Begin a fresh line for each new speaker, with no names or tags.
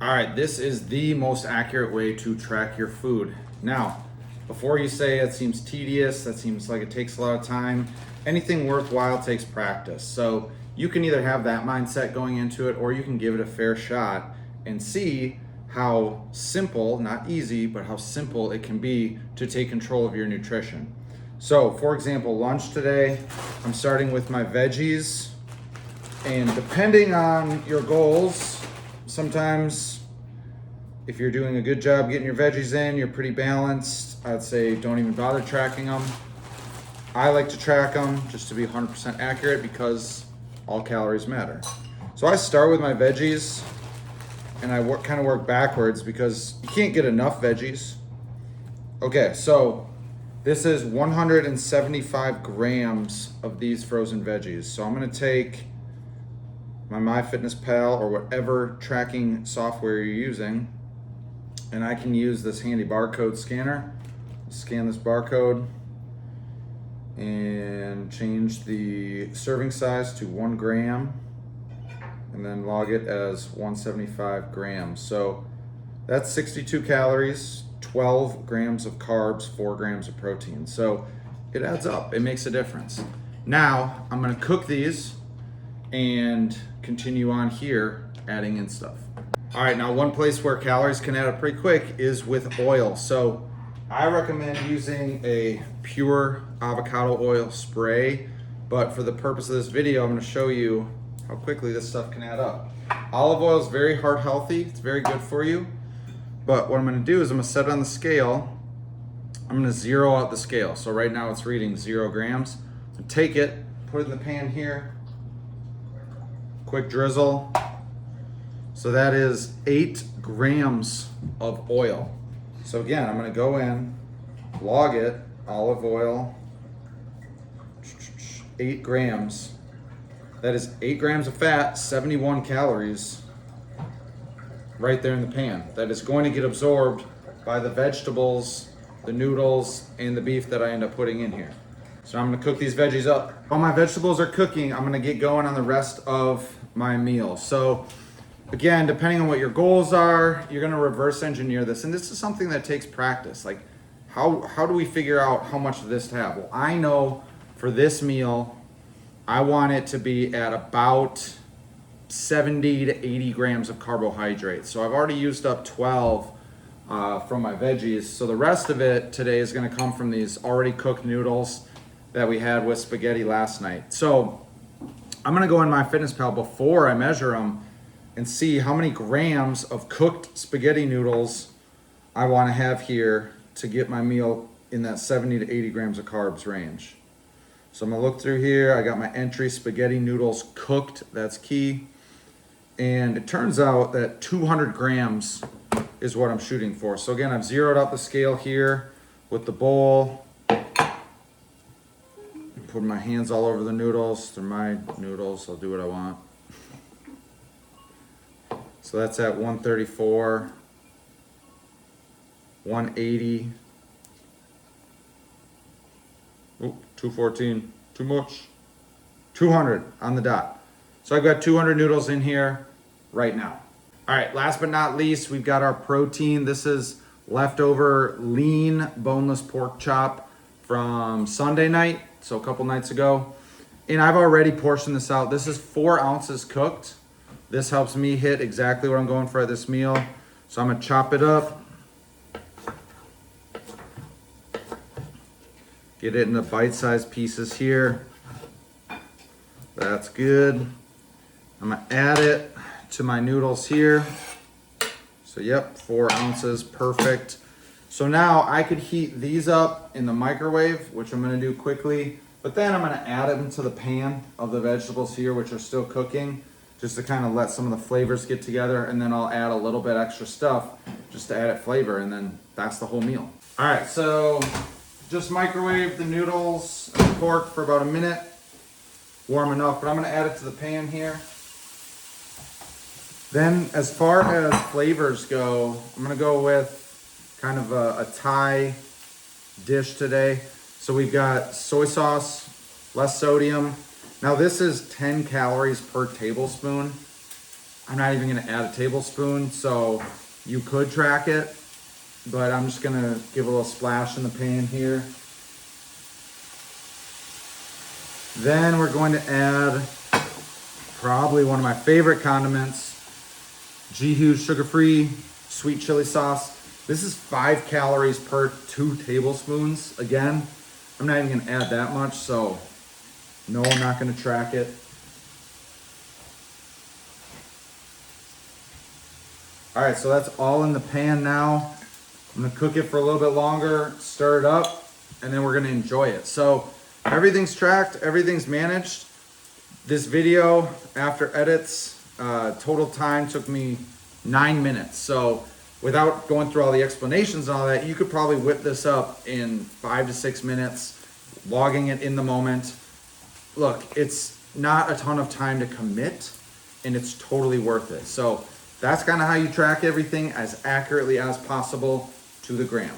All right, this is the most accurate way to track your food. Now, before you say it seems tedious, that seems like it takes a lot of time, anything worthwhile takes practice. So you can either have that mindset going into it, or you can give it a fair shot and see how simple, not easy, but how simple it can be to take control of your nutrition. So for example, lunch today, I'm starting with my veggies, and depending on your goals, sometimes if you're doing a good job getting your veggies in, you're pretty balanced, I'd say don't even bother tracking them. I like to track them just to be 100% accurate because all calories matter. So I start with my veggies and I kind of work backwards because you can't get enough veggies. Okay, so this is 175 grams of these frozen veggies. So I'm gonna take my MyFitnessPal or whatever tracking software you're using, and I can use this handy barcode scanner. Scan this barcode and change the serving size to 1 gram and then log it as 175 grams. So that's 62 calories, 12 grams of carbs, 4 grams of protein. So it adds up, it makes a difference. Now I'm gonna cook these and continue on here adding in stuff. All right, now one place where calories can add up pretty quick is with oil. So I recommend using a pure avocado oil spray, but for the purpose of this video, I'm gonna show you how quickly this stuff can add up. Olive oil is very heart healthy, it's very good for you, but what I'm gonna do is I'm gonna set it on the scale, I'm gonna zero out the scale. So right now it's reading 0 grams. So take it, put it in the pan here, quick drizzle. So that is 8 grams of oil. So again, I'm gonna go in, log it, olive oil, 8 grams. That is 8 grams of fat, 71 calories right there in the pan. That is going to get absorbed by the vegetables, the noodles, and the beef that I end up putting in here. So I'm gonna cook these veggies up. While my vegetables are cooking, I'm gonna get going on the rest of my meal. So again, depending on what your goals are, you're gonna reverse engineer this. And this is something that takes practice. Like how do we figure out how much of this to have? Well, I know for this meal, I want it to be at about 70 to 80 grams of carbohydrates. So I've already used up 12 from my veggies. So the rest of it today is gonna come from these already cooked noodles that we had with spaghetti last night. So I'm gonna go in MyFitnessPal before I measure them and see how many grams of cooked spaghetti noodles I wanna have here to get my meal in that 70 to 80 grams of carbs range. So I'm gonna look through here. I got my entry spaghetti noodles cooked, that's key. And it turns out that 200 grams is what I'm shooting for. So again, I've zeroed out the scale here with the bowl. Putting my hands all over the noodles. They're my noodles, I'll do what I want. So that's at 134, 180. Oop, 214, too much. 200 on the dot. So I've got 200 noodles in here right now. All right, last but not least, we've got our protein. This is leftover lean boneless pork chop from Sunday night, so a couple nights ago. And I've already portioned this out. This is 4 ounces cooked. This helps me hit exactly what I'm going for at this meal. So I'm gonna chop it up. Get it into bite-sized pieces here. That's good. I'm gonna add it to my noodles here. So yep, 4 ounces, perfect. So now I could heat these up in the microwave, which I'm gonna do quickly, but then I'm gonna add them to the pan of the vegetables here, which are still cooking, just to kind of let some of the flavors get together, and then I'll add a little bit extra stuff just to add it flavor, and then that's the whole meal. All right, so just microwave the noodles and the pork for about a minute, warm enough, but I'm gonna add it to the pan here. Then as far as flavors go, I'm gonna go with kind of a Thai dish today. So we've got soy sauce, less sodium. Now this is 10 calories per tablespoon. I'm not even gonna add a tablespoon, so you could track it, but I'm just gonna give a little splash in the pan here. Then we're going to add probably one of my favorite condiments, G-Hughes sugar-free sweet chili sauce. This is 5 calories per 2 tablespoons. Again, I'm not even gonna add that much, so no, I'm not gonna track it. All right, so that's all in the pan now. I'm gonna cook it for a little bit longer, stir it up, and then we're gonna enjoy it. So everything's tracked, everything's managed. This video, after edits, total time took me 9 minutes. So without going through all the explanations and all that, you could probably whip this up in 5 to 6 minutes, logging it in the moment. Look, it's not a ton of time to commit, and it's totally worth it. So that's kind of how you track everything as accurately as possible to the gram.